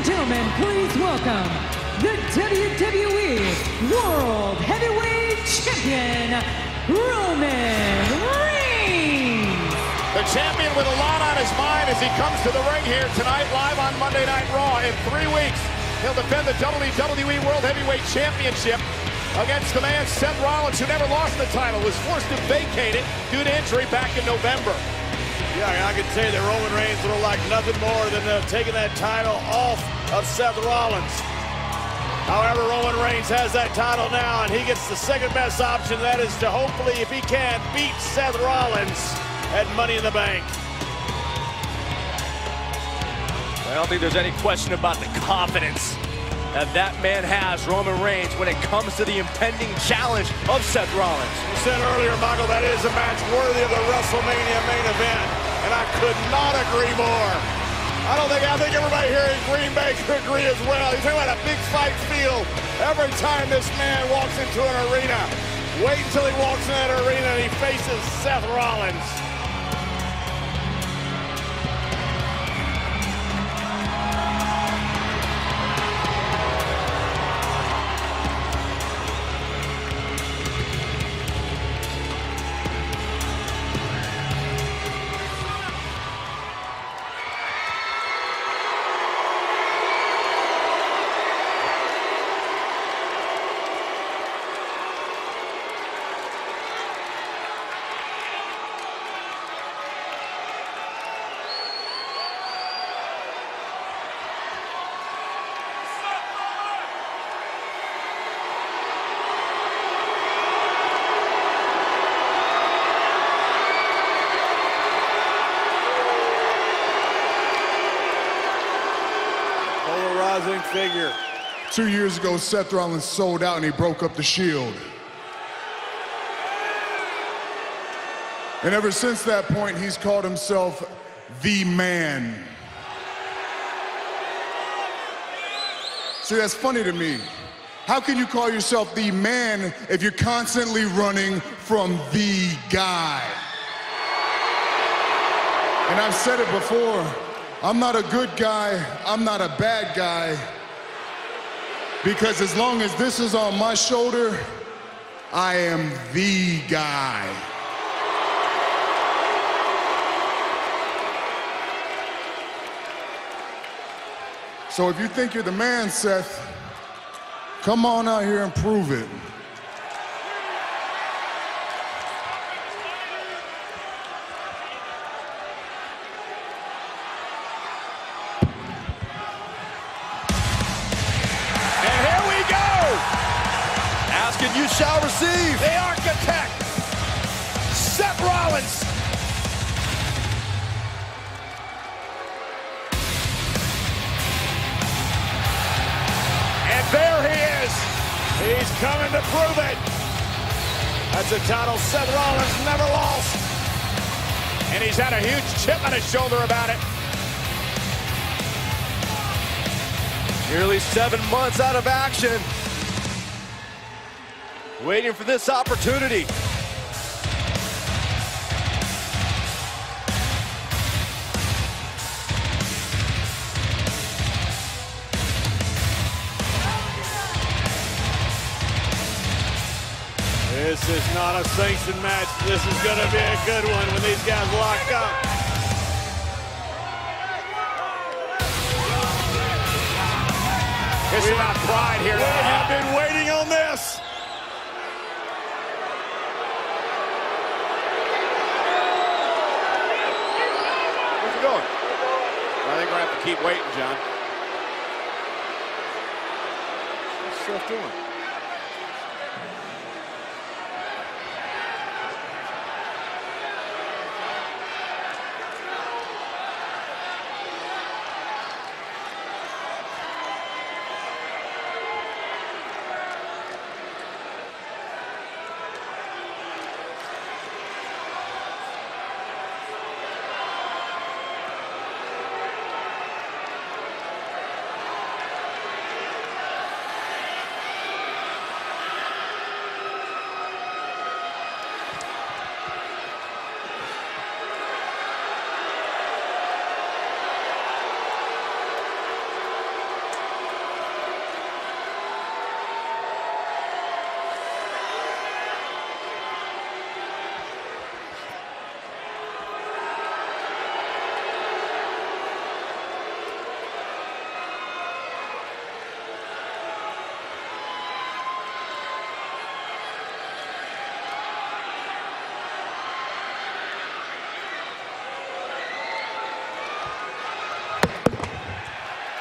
gentlemen, please welcome the WWE World Heavyweight Champion, Roman Reigns. The champion with a lot on his mind as he comes to the ring here tonight, live on Monday Night Raw. In 3 weeks, he'll defend the WWE World Heavyweight Championship against the man Seth Rollins, who never lost the title, was forced to vacate it due to injury back in November. Yeah, I can tell you that Roman Reigns would have liked nothing more than taking that title off of Seth Rollins. However, Roman Reigns has that title now, and he gets the second best option. That is to hopefully, if he can, beat Seth Rollins at Money in the Bank. I don't think there's any question about the confidence that man has, Roman Reigns, when it comes to the impending challenge of Seth Rollins. You said earlier, Michael, that is a match worthy of the WrestleMania main event, and I could not agree more. I think everybody here in Green Bay could agree as well. He's talking about a big fight field every time this man walks into an arena. Wait until he walks in that arena and he faces Seth Rollins. Figure. 2 years ago, Seth Rollins sold out and he broke up the Shield. And ever since that point, he's called himself the man. See, that's funny to me. How can you call yourself the man if you're constantly running from the guy? And I've said it before, I'm not a good guy, I'm not a bad guy. Because as long as this is on my shoulder, I am the guy. So if you think you're the man, Seth, come on out here and prove it. You shall receive. The architect, Seth Rollins. And there he is. He's coming to prove it. That's a title Seth Rollins never lost. And he's had a huge chip on his shoulder about it. Nearly 7 months out of action. Waiting for this opportunity. This is not a sanctioned match. This is going to be a good one when these guys lock up. It's about pride here. We have been waiting on this. I think we're going to have to keep waiting, John. What's Seth doing?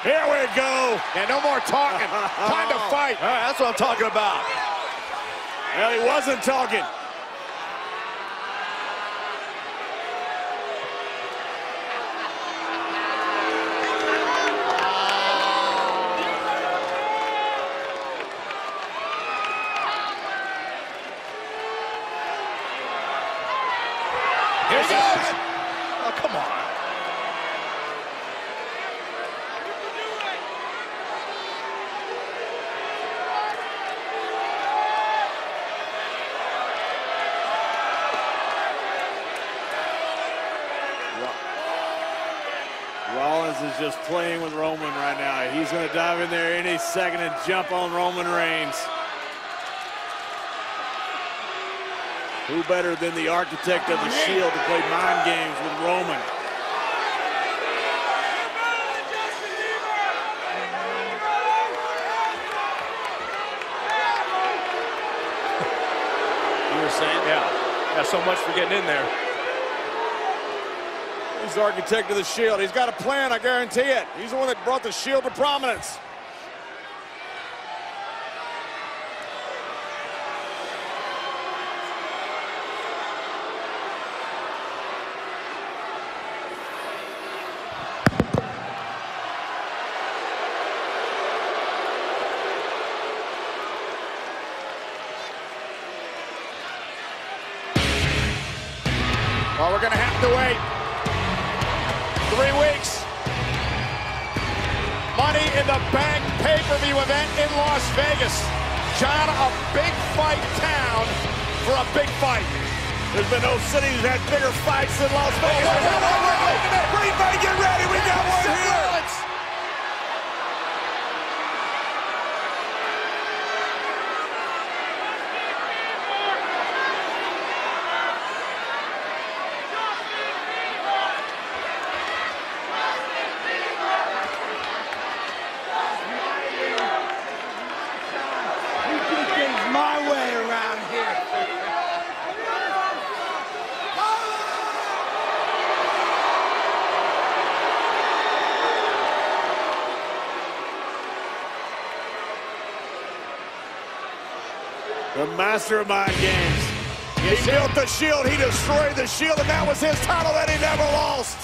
Here we go. And no more talking. Time to fight. All right, that's what I'm talking about. Well, he wasn't talking. Here he goes. Oh, come on. Rollins is just playing with Roman right now. He's going to dive in there any second and jump on Roman Reigns. Who better than the architect of the Shield to play mind games with Roman? You were saying? Yeah, so much for getting in there. He's the architect of the Shield. He's got a plan, I guarantee it. He's the one that brought the Shield to prominence. Well, we're going to have to wait 3 weeks. Money in the Bank pay-per-view event in Las Vegas. John, a big fight town for a big fight. There's been no city that's had bigger fights than Las Vegas. Green Bay, get ready. We got one here. My way around here. The master of mind games. He built the Shield, he destroyed the Shield, and that was his title that he never lost.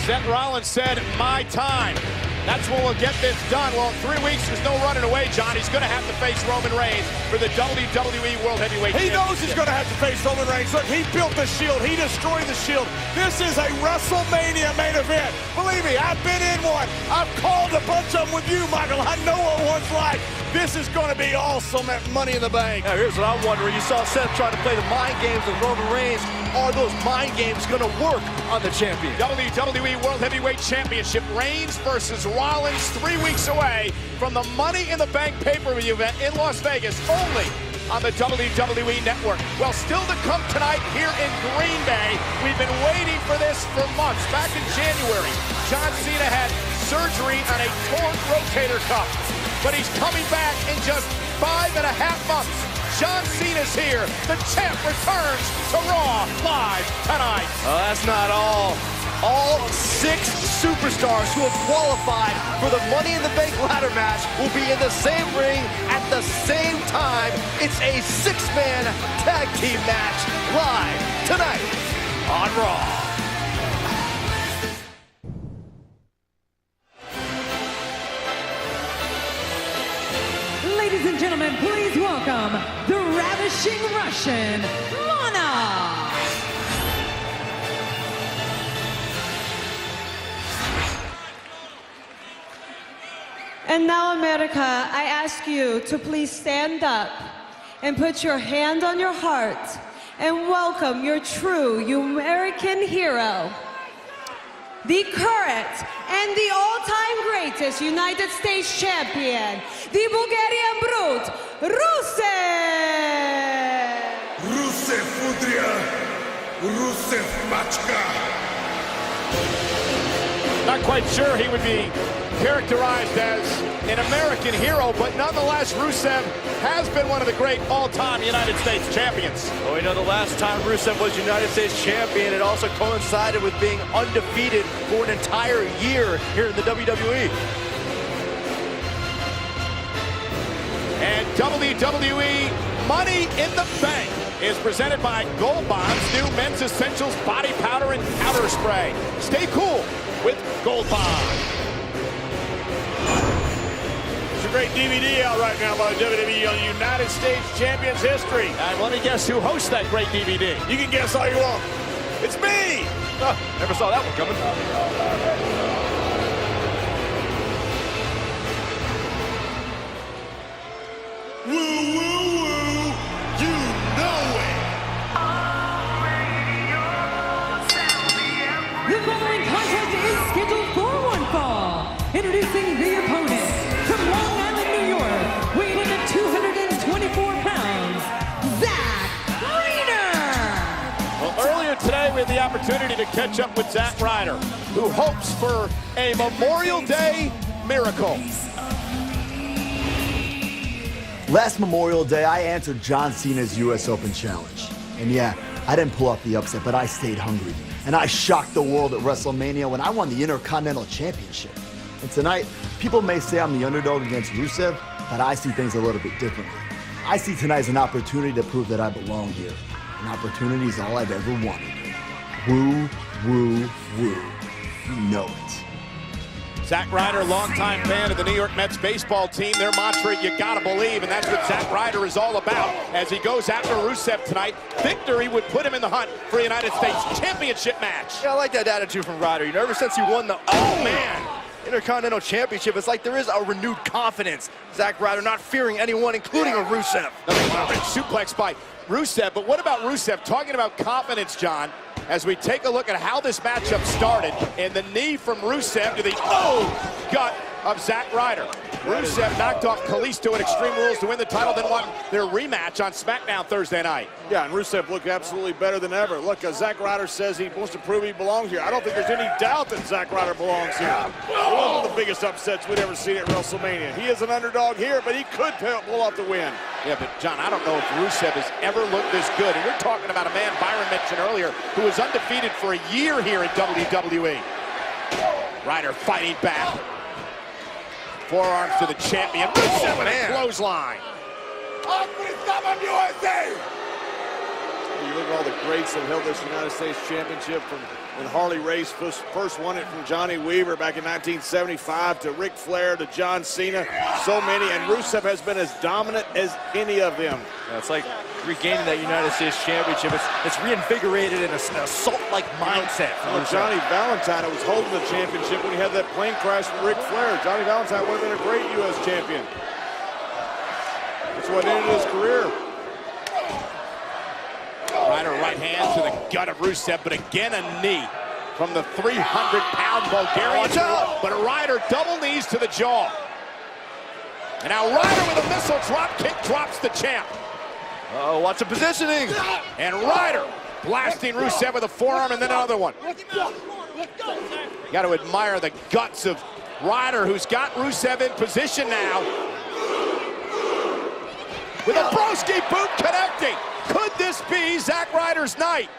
Seth Rollins said, my time. That's when we'll get this done. Well, in 3 weeks, there's no running away, John. He's going to have to face Roman Reigns for the WWE World Heavyweight He Championship. knows he's going to have to face Roman Reigns. Look, he built the Shield. He destroyed the Shield. This is a WrestleMania main event. Believe me, I've been in one. I've called a bunch of them with you, Michael. I know what one's like. This is going to be awesome at Money in the Bank. Now, here's what I'm wondering. You saw Seth trying to play the mind games with Roman Reigns. Are those mind games going to work on the champion? WWE World Heavyweight Championship. Reigns versus Rollins 3 weeks away from the Money in the Bank pay-per-view event in Las Vegas, only on the WWE Network. Well, still to come tonight here in Green Bay. We've been waiting for this for months. Back in January, John Cena had surgery on a torn rotator cuff, but he's coming back in just 5.5 months. John Cena's here. The champ returns to Raw live tonight. Oh, that's not all. All 6 superstars who have qualified for the Money in the Bank ladder match will be in the same ring at the same time. It's a 6-man tag team match live tonight on Raw. Ladies and gentlemen, please welcome the Ravishing Russian, Lana. And now, America, I ask you to please stand up and put your hand on your heart and welcome your true American hero, the current and the all-time greatest United States champion, the Bulgarian Brute, Rusev! Rusev Fudria, Rusev Machka. Not quite sure he would be characterized as an American hero, but nonetheless, Rusev has been one of the great all-time United States champions. Well, we know the last time Rusev was United States champion, it also coincided with being undefeated for an entire year here in the WWE. WWE Money in the Bank is presented by Gold Bond's new Men's Essentials Body Powder and Powder Spray. Stay cool with Gold Bond. There's a great DVD out right now by WWE on United States Champions history. And let me guess who hosts that great DVD. You can guess all you want. It's me! Never saw that one coming. Woo, woo, woo, you know it! The following contest is scheduled for one fall. Introducing the opponent from Long Island, New York, weighing in at 224 pounds, Zack Ryder. Well, earlier today, we had the opportunity to catch up with Zack Ryder, who hopes for a Memorial Day miracle. Last Memorial Day, I answered John Cena's US Open Challenge. And yeah, I didn't pull off the upset, but I stayed hungry. And I shocked the world at WrestleMania when I won the Intercontinental Championship. And tonight, people may say I'm the underdog against Rusev, but I see things a little bit differently. I see tonight as an opportunity to prove that I belong here. An opportunity is all I've ever wanted. Woo, woo, woo. You know it. Zack Ryder, longtime fan of the New York Mets baseball team. Their mantra, you gotta believe, and that's what Zack Ryder is all about as he goes after Rusev tonight. Victory would put him in the hunt for a United States Championship match. Yeah, I like that attitude from Ryder. You know, ever since he won the Intercontinental Championship, it's like there is a renewed confidence. Zack Ryder not fearing anyone, including a Rusev. Suplex by Rusev, but what about Rusev? Talking about confidence, John, as we take a look at how this matchup started, and the knee from Rusev to the gut of Zack Ryder. Rusev knocked off Kalisto at Extreme Rules to win the title, then won their rematch on SmackDown Thursday night. Yeah, and Rusev looked absolutely better than ever. Look, Zack Ryder says he wants to prove he belongs here. I don't think there's any doubt that Zack Ryder belongs here. One of the biggest upsets we'd ever seen at WrestleMania. He is an underdog here, but he could pull off the win. Yeah, but John, I don't know if Rusev has ever looked this good. And we're talking about a man Byron mentioned earlier who was undefeated for a year here in WWE. Ryder fighting back. Forearms to the champion. Rusev with a clothesline. You look at all the greats that held this United States Championship, from when Harley Race first won it from Johnny Weaver back in 1975 to Ric Flair to John Cena. So many, and Rusev has been as dominant as any of them. Yeah, it's like regaining that United States Championship. It's reinvigorated in an assault-like mindset. Johnny Valentine was holding the championship when he had that plane crash with Ric Flair. Johnny Valentine would have been a great U.S. champion. That's what ended his career. Ryder right hand to the gut of Rusev, but again a knee from the 300-pound Bulgarian. But Ryder double knees to the jaw. And now Ryder with a missile drop kick drops the champ. Watch the positioning. And Ryder blasting Rusev with a forearm and then another one. You got to admire the guts of Ryder, who's got Rusev in position now. With a broski boot connecting. Could this be Zack Ryder's night?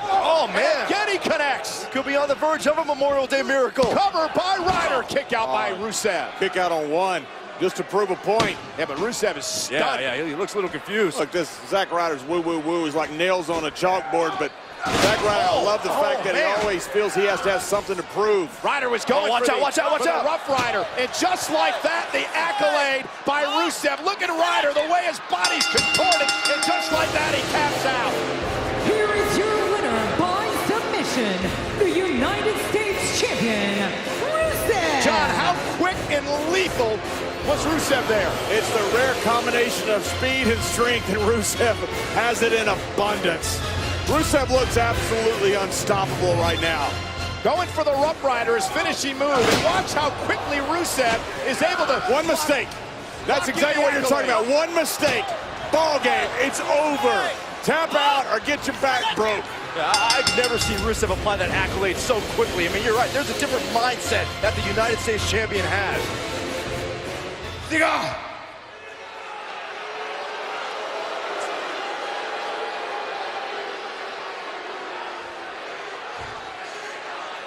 Oh, man. Again he connects. Could be on the verge of a Memorial Day miracle. Cover by Ryder. Kick out by Rusev. Kick out on one, just to prove a point. Yeah, but Rusev is stunned. Yeah, he looks a little confused. Look, this Zack Ryder's woo-woo-woo is like nails on a chalkboard, but Zack Ryder, I love the fact that he always feels he has to have something to prove. Ryder was going watch out, watch out. the Rough Rider, and just like that, the accolade by Rusev. Look at Ryder, the way his body's contorted, and just like that, he taps out. Here is your winner by submission, the United States Champion, Rusev. John, how quick and lethal was Rusev there? It's the rare combination of speed and strength, and Rusev has it in abundance. Rusev looks absolutely unstoppable right now. Going for the Rough Rider, his finishing move, and watch how quickly Rusev is able to... One mistake. That's exactly what you're talking about. One mistake. Ball game. It's over. Tap out or get your back broke. I've never seen Rusev apply that accolade so quickly. I mean, you're right. There's a different mindset that the United States Champion has.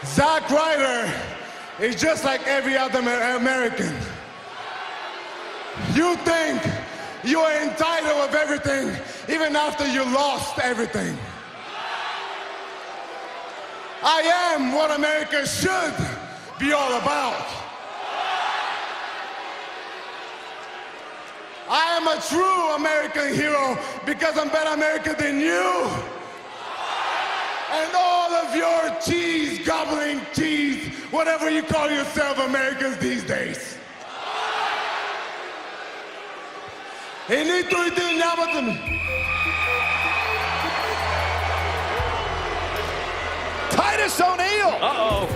Zack Ryder is just like every other American. You think you are entitled of everything even after you lost everything. I am what America should be all about. I am a true American hero because I'm better American than you. And all of your cheese, gobbling cheese, whatever you call yourself Americans these days. Titus O'Neil. Uh-oh.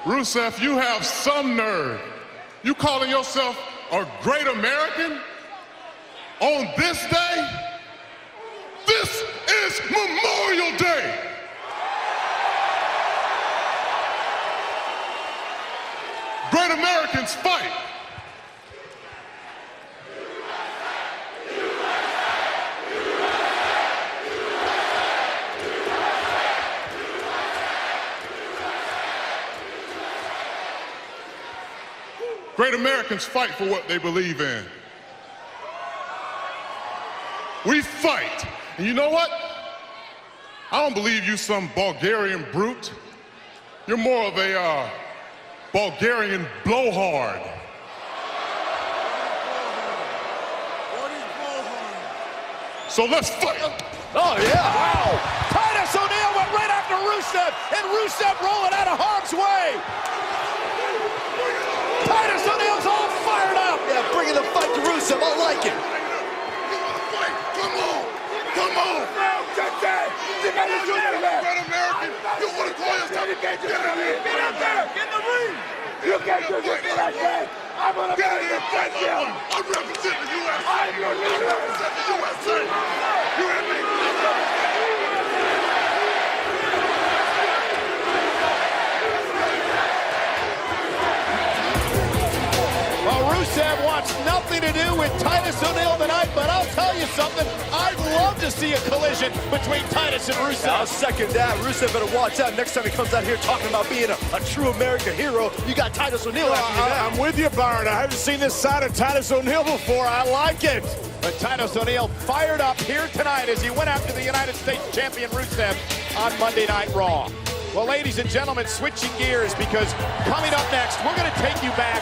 Rusev, you have some nerve. You calling yourself a great American on this day? This is Memorial Day. Great Americans fight. Great Americans fight for what they believe in. We fight. And you know what? I don't believe you some Bulgarian brute. You're more of a Bulgarian blowhard. So let's fight. Oh, yeah. Wow. Titus O'Neil went right after Rusev, and Rusev rolling out of harm's way. Titus O'Neil's all fired up. Yeah, bringing the fight to Rusev. I like it. Come on. Come on. Great American. You want to call yourself? Get out there. Get out there. Get in the ring. You can't do this what I said. I'm going to get in there. I'm representing the USA. I'm representing the USA. You hear me? Well, Rusev wants nothing to do with Titus O'Neil tonight, but I'll tell you something. I'd love to see a collision between Titus and Rusev. I'll second that. Rusev better watch out next time he comes out here talking about being a true American hero. You got Titus O'Neil after you now. I'm with you, Byron. I haven't seen this side of Titus O'Neil before. I like it. But Titus O'Neil fired up here tonight as he went after the United States champion Rusev on Monday Night Raw. Well, ladies and gentlemen, switching gears, because coming up next, we're going to take you back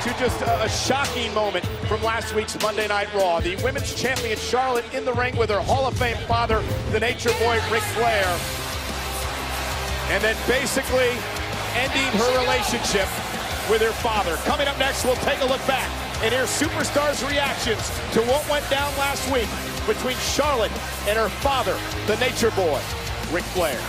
to just a shocking moment from last week's Monday Night Raw. The women's champion Charlotte in the ring with her Hall of Fame father, the Nature Boy Ric Flair. And then basically ending her relationship with her father. Coming up next, we'll take a look back and hear Superstar's reactions to what went down last week between Charlotte and her father, the Nature Boy Ric Flair.